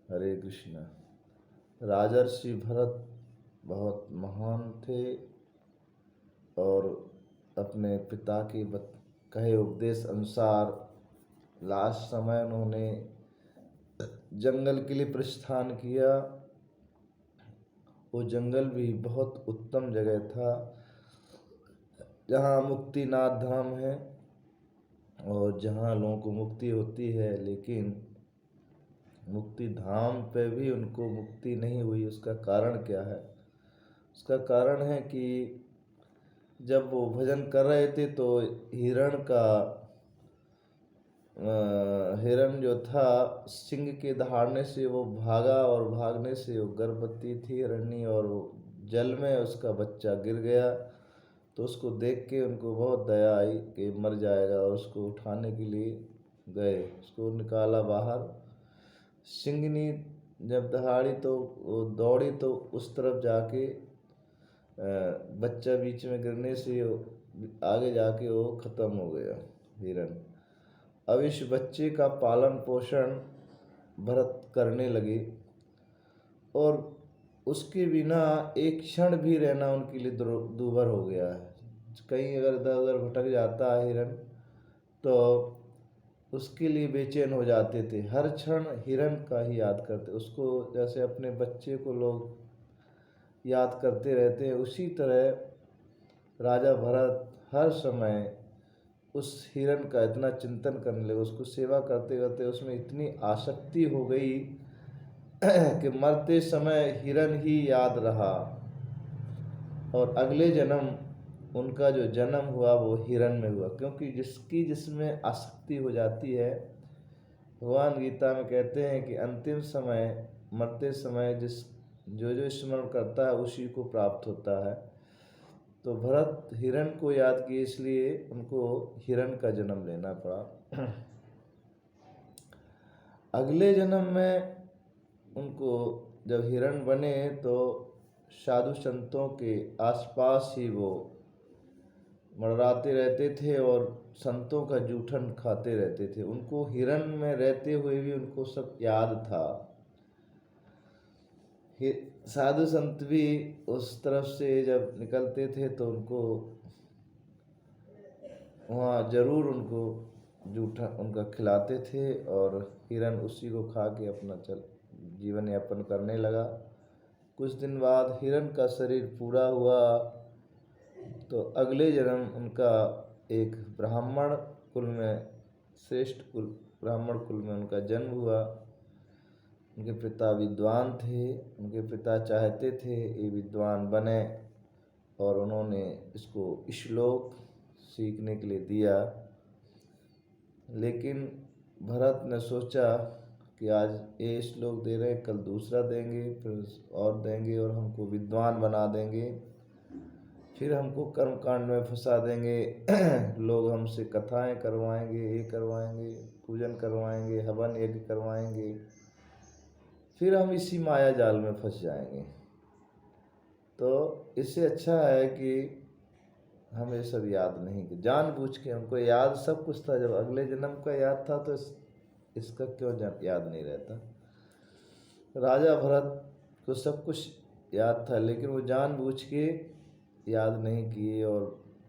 हरे कृष्णा। राजर्षि भरत बहुत महान थे और अपने पिता के कहे उपदेश अनुसार लास्ट समय उन्होंने जंगल के लिए प्रस्थान किया। वो जंगल भी बहुत उत्तम जगह था जहाँ मुक्तिनाथ धाम है और जहाँ लोगों को मुक्ति होती है, लेकिन मुक्ति धाम पे भी उनको मुक्ति नहीं हुई। उसका कारण क्या है? उसका कारण है कि जब वो भजन कर रहे थे तो हिरण जो था सिंह के दहाड़ने से वो भागा और भागने से वो गर्भवती थी हिरणी और वो जल में उसका बच्चा गिर गया। तो उसको देख के उनको बहुत दया आई कि मर जाएगा और उसको उठाने के लिए गए, उसको निकाला बाहर। सिंहनी जब दहाड़ी तो वो दौड़ी तो उस तरफ जाके बच्चा बीच में गिरने से आगे जाके वो ख़त्म हो गया हिरन। अब इस बच्चे का पालन पोषण भरत करने लगे और उसके बिना एक क्षण भी रहना उनके लिए दूभर हो गया है। कहीं अगर इधर उधर भटक जाता है हिरन तो उसके लिए बेचैन हो जाते थे, हर क्षण हिरन का ही याद करते उसको, जैसे अपने बच्चे को लोग याद करते रहते हैं। उसी तरह राजा भरत हर समय उस हिरन का इतना चिंतन करने लगे, उसको सेवा करते करते उसमें इतनी आसक्ति हो गई कि मरते समय हिरन ही याद रहा और अगले जन्म उनका जो जन्म हुआ वो हिरन में हुआ। क्योंकि जिसमें आसक्ति हो जाती है, भगवान गीता में कहते हैं कि अंतिम समय मरते समय जो स्मरण करता है उसी को प्राप्त होता है। तो भरत हिरन को याद किए इसलिए उनको हिरन का जन्म लेना पड़ा। अगले जन्म में उनको जब हिरन बने तो साधु संतों के आसपास ही वो मंडराते रहते थे और संतों का जूठन खाते रहते थे। उनको हिरन में रहते हुए भी उनको सब याद था। साधु संत भी उस तरफ से जब निकलते थे तो उनको वहाँ जरूर उनको जूठा उनका खिलाते थे और हिरन उसी को खा के अपना जीवन यापन करने लगा। कुछ दिन बाद हिरन का शरीर पूरा हुआ तो अगले जन्म उनका एक ब्राह्मण कुल में श्रेष्ठ कुल ब्राह्मण कुल में उनका जन्म हुआ। उनके पिता विद्वान थे, उनके पिता चाहते थे ये विद्वान बने और उन्होंने इसको श्लोक सीखने के लिए दिया। लेकिन भरत ने सोचा कि आज ये श्लोक दे रहे हैं, कल दूसरा देंगे, फिर और देंगे और हमको विद्वान बना देंगे, फिर हमको कर्म कांड में फंसा देंगे। लोग हमसे कथाएं करवाएंगे, ये करवाएंगे, पूजन करवाएंगे, हवन यज्ञ करवाएंगे, फिर हम इसी माया जाल में फंस जाएंगे। तो इससे अच्छा है कि हमें सब याद नहीं कि जानबूझ के हमको याद सब कुछ था। जब अगले जन्म का याद था तो इसका क्यों याद नहीं रहता? राजा भरत को सब कुछ याद था लेकिन वो जानबूझ के याद नहीं किए और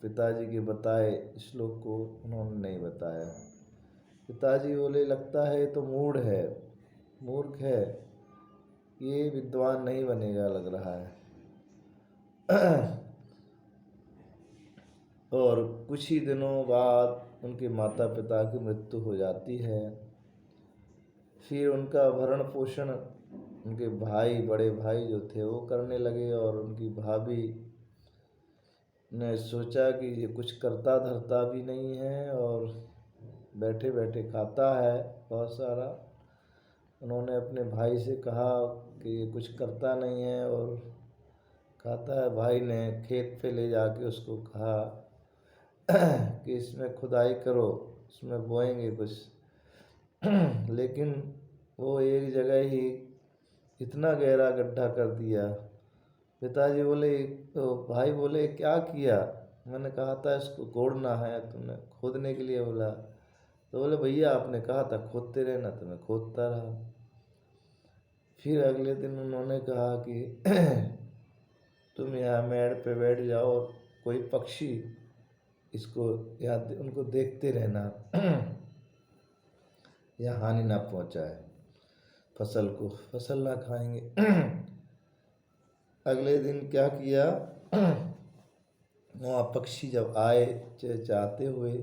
पिताजी के बताए श्लोक को उन्होंने नहीं बताया। पिताजी बोले लगता है तो मूढ़ है, मूर्ख है, ये विद्वान नहीं बनेगा लग रहा है। और कुछ ही दिनों बाद उनके माता पिता की मृत्यु हो जाती है। फिर उनका भरण पोषण उनके भाई, बड़े भाई जो थे वो करने लगे और उनकी भाभी ने सोचा कि ये कुछ करता धरता भी नहीं है और बैठे बैठे खाता है बहुत सारा। उन्होंने अपने भाई से कहा कि ये कुछ करता नहीं है और खाता है। भाई ने खेत पे ले जाके उसको कहा कि इसमें खुदाई करो, इसमें बोएंगे कुछ। लेकिन वो एक जगह ही इतना गहरा गड्ढा कर दिया। पिताजी बोले तो भाई बोले क्या किया? मैंने कहा था इसको कोड़ना है, तुमने खोदने के लिए बोला। तो बोले भैया आपने कहा था खोदते रहना, तो मैं खोदता रहा। फिर अगले दिन उन्होंने कहा कि तुम यहाँ मेड़ पे बैठ जाओ और कोई पक्षी इसको यहाँ उनको देखते रहना या हानि ना पहुँचाए, फसल को, फसल ना खाएंगे। अगले दिन क्या किया, वहाँ पक्षी जब आए चहचहाते हुए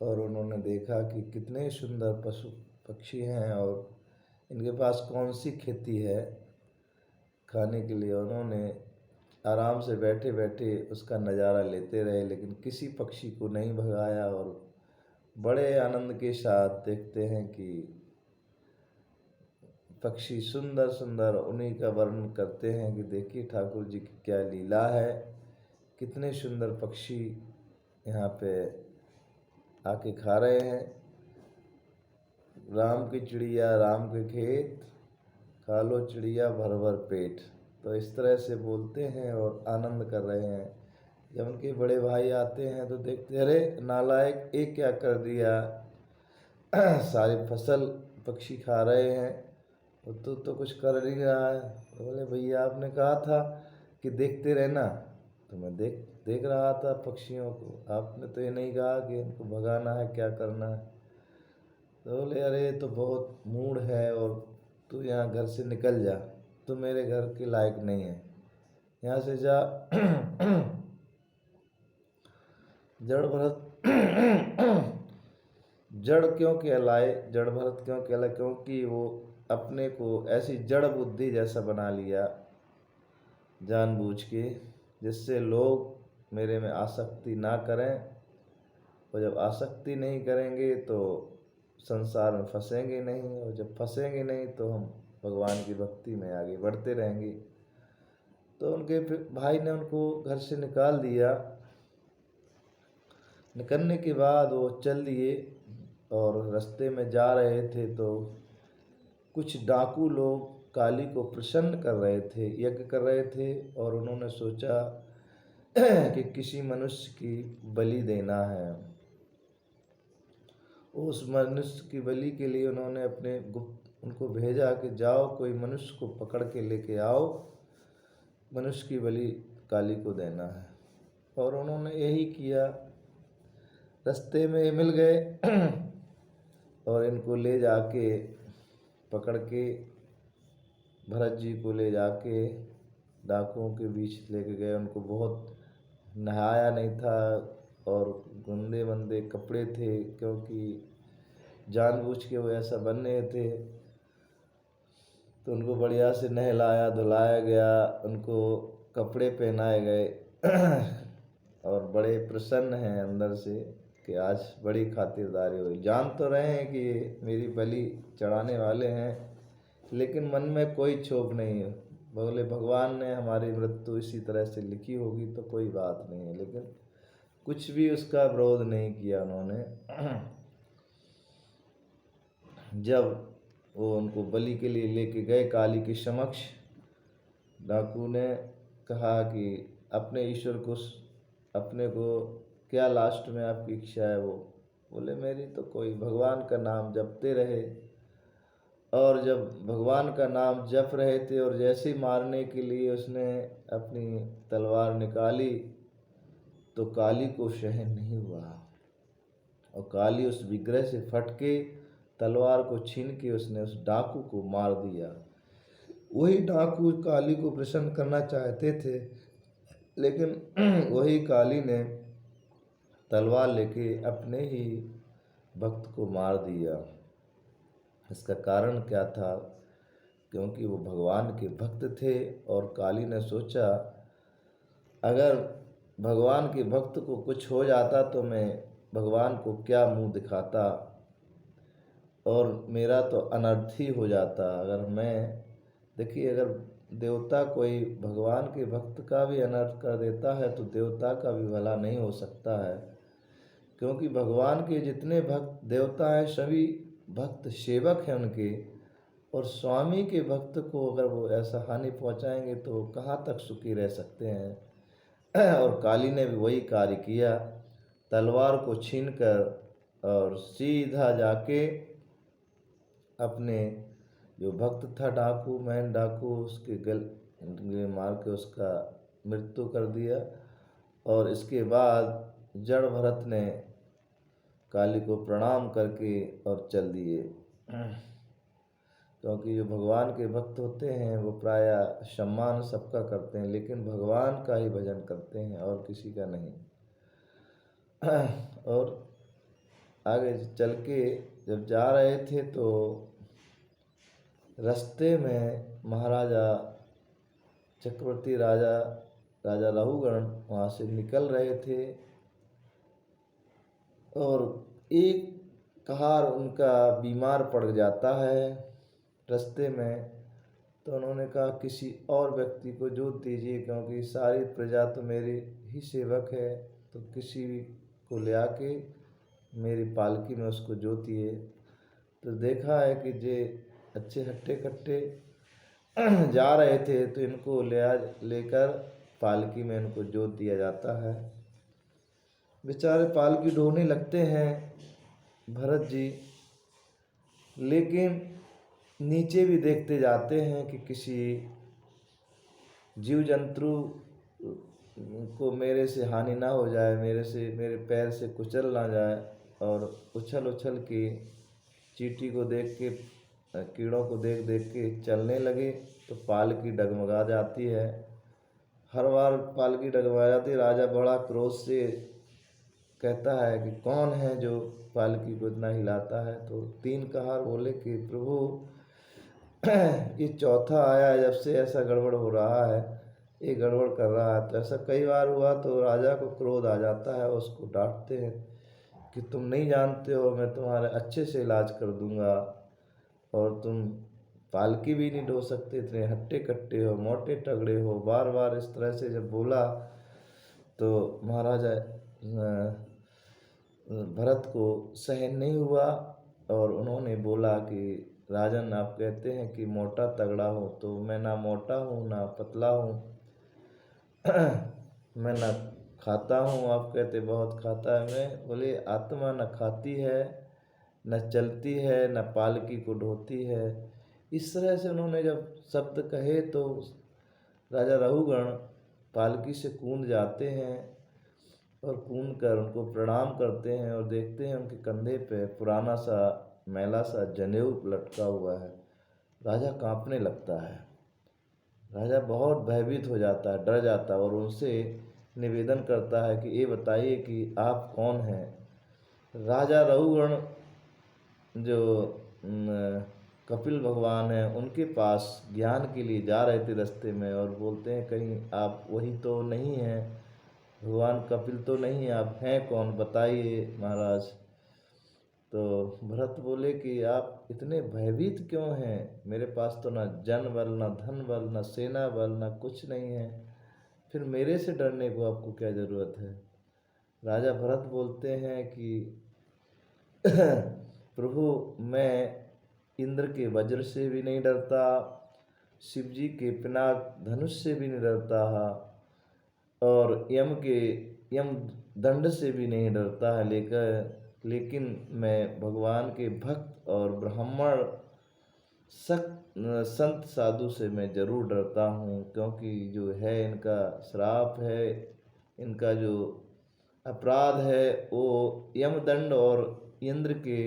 और उन्होंने देखा कि कितने सुंदर पशु पक्षी हैं और इनके पास कौन सी खेती है खाने के लिए, उन्होंने आराम से बैठे बैठे उसका नज़ारा लेते रहे, लेकिन किसी पक्षी को नहीं भगाया और बड़े आनंद के साथ देखते हैं कि पक्षी सुंदर सुंदर उन्हीं का वर्णन करते हैं कि देखिए ठाकुर जी की क्या लीला है, कितने सुंदर पक्षी यहाँ पे आके खा रहे हैं। राम की चिड़िया राम के खेत, खा लो चिड़िया भर भर पेट। तो इस तरह से बोलते हैं और आनंद कर रहे हैं। जब उनके बड़े भाई आते हैं तो देखते, अरे नालायक, एक क्या कर दिया, सारी फसल पक्षी खा रहे हैं और तू तो कुछ कर नहीं रहा है। तो बोले भैया आपने कहा था कि देखते रहना, तो मैं देख रहा था पक्षियों को, आपने तो ये नहीं कहा कि इनको भगाना है, क्या करना है। तो बोले अरे तो बहुत मूड है और तू यहाँ घर से निकल जा, तू मेरे घर के लायक नहीं है, यहाँ से जा। जड़ भरत जड़ क्यों कहलाए, जड़ भरत क्यों कहलाए, क्योंकि वो अपने को ऐसी जड़ बुद्धि जैसा बना लिया जानबूझ के, जिससे लोग मेरे में आसक्ति ना करें, और जब आसक्ति नहीं करेंगे तो संसार में फंसेंगे नहीं, और जब फंसेंगे नहीं तो हम भगवान की भक्ति में आगे बढ़ते रहेंगे। तो उनके भाई ने उनको घर से निकाल दिया। निकलने के बाद वो चल दिए और रास्ते में जा रहे थे तो कुछ डाकू लोग काली को प्रसन्न कर रहे थे, यज्ञ कर रहे थे, और उन्होंने सोचा कि किसी मनुष्य की बलि देना है। उस मनुष्य की बलि के लिए उन्होंने अपने गुप्त उनको भेजा कि जाओ कोई मनुष्य को पकड़ के लेके आओ, मनुष्य की बलि काली को देना है। और उन्होंने यही किया। रास्ते में मिल गए और इनको ले जाके पकड़ के भरत जी को ले जाके डाकुओं के बीच लेके गए। उनको बहुत नहाया नहीं था और गंदे मंदे कपड़े थे, क्योंकि जानबूझ के वो ऐसा बन रहे थे। तो उनको बढ़िया से नहलाया धुलाया गया, उनको कपड़े पहनाए गए और बड़े प्रसन्न हैं अंदर से कि आज बड़ी खातिरदारी हुई। जान तो रहे हैं कि ये मेरी बलि चढ़ाने वाले हैं, लेकिन मन में कोई क्षोभ नहीं है। बोले भगवान ने हमारी मृत्यु इसी तरह से लिखी होगी तो कोई बात नहीं है, लेकिन कुछ भी उसका विरोध नहीं किया उन्होंने। जब वो उनको बलि के लिए लेके गए काली के समक्ष, डाकू ने कहा कि अपने ईश्वर को, अपने को क्या लास्ट में आपकी इच्छा है। वो बोले मेरी तो कोई, भगवान का नाम जपते रहे। और जब भगवान का नाम जप रहे थे और जैसे ही मारने के लिए उसने अपनी तलवार निकाली तो काली को सहन नहीं हुआ और काली उस विग्रह से फट के तलवार को छीन के उसने उस डाकू को मार दिया। वही डाकू काली को प्रसन्न करना चाहते थे, लेकिन वही काली ने तलवार लेके अपने ही भक्त को मार दिया। इसका कारण क्या था, क्योंकि वो भगवान के भक्त थे और काली ने सोचा अगर भगवान के भक्त को कुछ हो जाता तो मैं भगवान को क्या मुंह दिखाता और मेरा तो अनर्थ ही हो जाता। अगर मैं, देखिए, अगर देवता कोई भगवान के भक्त का भी अनर्थ कर देता है तो देवता का भी भला नहीं हो सकता है, क्योंकि भगवान के जितने भक्त देवता हैं सभी भक्त सेवक हैं उनके, और स्वामी के भक्त को अगर वो ऐसा हानि पहुंचाएंगे तो वो कहाँ तक सुखी रह सकते हैं। और काली ने भी वही कार्य किया, तलवार को छीनकर और सीधा जाके अपने जो भक्त था डाकू, मैन डाकू, उसके गले मार के उसका मृत्यु कर दिया। और इसके बाद जड़ भरत ने काली को प्रणाम करके और चल दिए। क्योंकि जो भगवान के भक्त होते हैं वो प्रायः सम्मान सबका करते हैं, लेकिन भगवान का ही भजन करते हैं और किसी का नहीं। और आगे चल के जब जा रहे थे तो रास्ते में महाराजा चक्रवर्ती राजा राजा रघुगण वहाँ से निकल रहे थे और एक कहार उनका बीमार पड़ जाता है रास्ते में। तो उन्होंने कहा किसी और व्यक्ति को जोत दीजिए, क्योंकि सारी प्रजा तो मेरी ही सेवक है, तो किसी को ले आके मेरी पालकी में उसको जोतिए। तो देखा है कि जे अच्छे हट्टे कट्टे जा रहे थे तो इनको लेकर पालकी में इनको जोत दिया जाता है। बेचारे पालकी ढोने लगते हैं भरत जी, लेकिन नीचे भी देखते जाते हैं कि किसी जीव जंतु को मेरे से हानि ना हो जाए, मेरे पैर से कुचल ना जाए। और उछल उछल के चींटी को देख के, कीड़ों को देख देख के चलने लगे तो पालकी डगमगा जाती है। हर बार पालकी डगमगा जाती है। राजा बड़ा क्रोध से कहता है कि कौन है जो पालकी को इतना हिलाता है। तो तीन कहार बोले कि प्रभु ये चौथा आया है जब से ऐसा गड़बड़ हो रहा है, ये गड़बड़ कर रहा है। तो ऐसा कई बार हुआ तो राजा को क्रोध आ जाता है, उसको डांटते हैं कि तुम नहीं जानते हो, मैं तुम्हारे अच्छे से इलाज कर दूंगा और तुम पालकी भी नहीं ढो सकते, इतने हट्टे कट्टे हो, मोटे तगड़े हो। बार बार इस तरह से जब बोला तो महाराजा भरत को सहन नहीं हुआ और उन्होंने बोला कि राजन, आप कहते हैं कि मोटा तगड़ा हो, तो मैं ना मोटा हूँ ना पतला हूँ। मैं ना खाता हूँ, आप कहते बहुत खाता है। मैं बोले आत्मा न खाती है, न चलती है, न पालकी को ढोती है। इस तरह से उन्होंने जब शब्द कहे तो राजा रघुगण पालकी से कूद जाते हैं और कूद कर उनको प्रणाम करते हैं और देखते हैं उनके कंधे पे पुराना सा मैला सा जनेऊ लटका हुआ है। राजा कांपने लगता है, राजा बहुत भयभीत हो जाता है, डर जाता है और उनसे निवेदन करता है कि ये बताइए कि आप कौन हैं। राजा रघुगण जो कपिल भगवान हैं उनके पास ज्ञान के लिए जा रहे थे रास्ते में और बोलते हैं कहीं आप वही तो नहीं हैं, भगवान कपिल तो नहीं है, आप हैं कौन बताइए महाराज। तो भरत बोले कि आप इतने भयभीत क्यों हैं, मेरे पास तो ना जन बल, ना धन बल, ना सेना बल, ना कुछ नहीं है, फिर मेरे से डरने को आपको क्या ज़रूरत है। राजा भरत बोलते हैं कि प्रभु, मैं इंद्र के वज्र से भी नहीं डरता, शिव जी के पिनाक धनुष से भी नहीं डरता और यम दंड से भी नहीं डरता है, लेकिन मैं भगवान के भक्त और ब्राह्मण संत साधु से मैं जरूर डरता हूँ, क्योंकि जो है इनका श्राप है, इनका जो अपराध है वो यमदंड और इंद्र के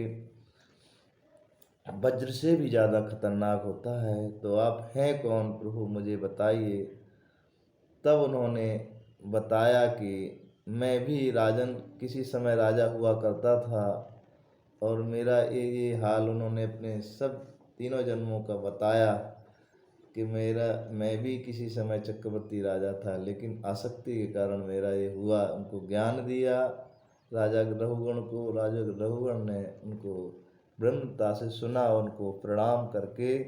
वज्र से भी ज़्यादा खतरनाक होता है। तो आप हैं कौन प्रभु, मुझे बताइए। तब उन्होंने बताया कि मैं भी राजन किसी समय राजा हुआ करता था और मेरा ये हाल उन्होंने अपने सब तीनों जन्मों का बताया कि मैं भी किसी समय चक्रवर्ती राजा था, लेकिन आसक्ति के कारण मेरा ये हुआ। उनको ज्ञान दिया राजा रघुगण को। राजा रघुगण ने उनको विनम्रता से सुना, उनको प्रणाम करके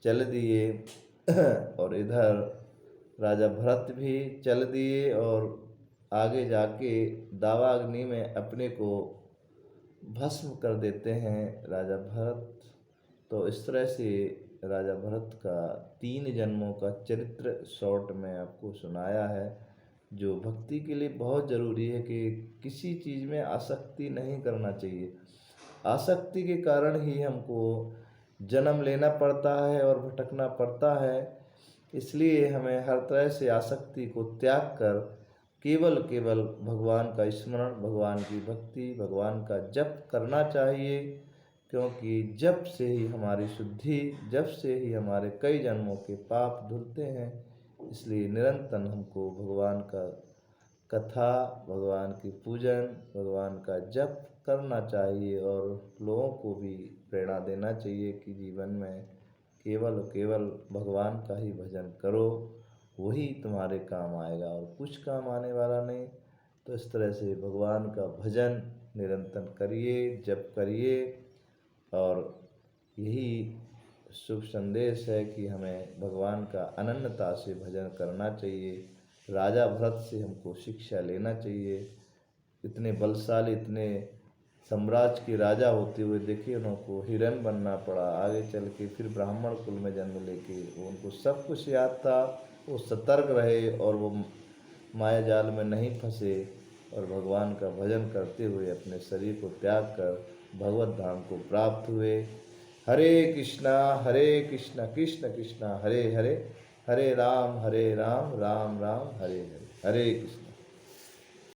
चल दिए। और इधर राजा भरत भी चल दिए और आगे जाके दावाग्नि में अपने को भस्म कर देते हैं राजा भरत। तो इस तरह से राजा भरत का 3 जन्मों का चरित्र शॉर्ट में आपको सुनाया है, जो भक्ति के लिए बहुत ज़रूरी है कि किसी चीज़ में आसक्ति नहीं करना चाहिए। आसक्ति के कारण ही हमको जन्म लेना पड़ता है और भटकना पड़ता है। इसलिए हमें हर तरह से आसक्ति को त्याग कर केवल केवल भगवान का स्मरण, भगवान की भक्ति, भगवान का जप करना चाहिए। क्योंकि जप से ही हमारी शुद्धि, जप से ही हमारे कई जन्मों के पाप धुलते हैं। इसलिए निरंतर हमको भगवान का कथा, भगवान की पूजन, भगवान का जप करना चाहिए और लोगों को भी प्रेरणा देना चाहिए कि जीवन में केवल केवल भगवान का ही भजन करो, वही तुम्हारे काम आएगा और कुछ काम आने वाला नहीं। तो इस तरह से भगवान का भजन निरंतर करिए, जप करिए और यही शुभ संदेश है कि हमें भगवान का अनन्यता से भजन करना चाहिए। राजा भरत से हमको शिक्षा लेना चाहिए। इतने बलशाली, इतने साम्राज्य के राजा होते हुए देखिए उनको हिरण बनना पड़ा, आगे चल के फिर ब्राह्मण कुल में जन्म लेके उनको सब कुछ याद था। वो सतर्क रहे और वो माया जाल में नहीं फंसे और भगवान का भजन करते हुए अपने शरीर को त्याग कर भगवत धाम को प्राप्त हुए। हरे कृष्णा कृष्ण कृष्ण हरे हरे, हरे राम राम राम हरे हरे। हरे कृष्ण।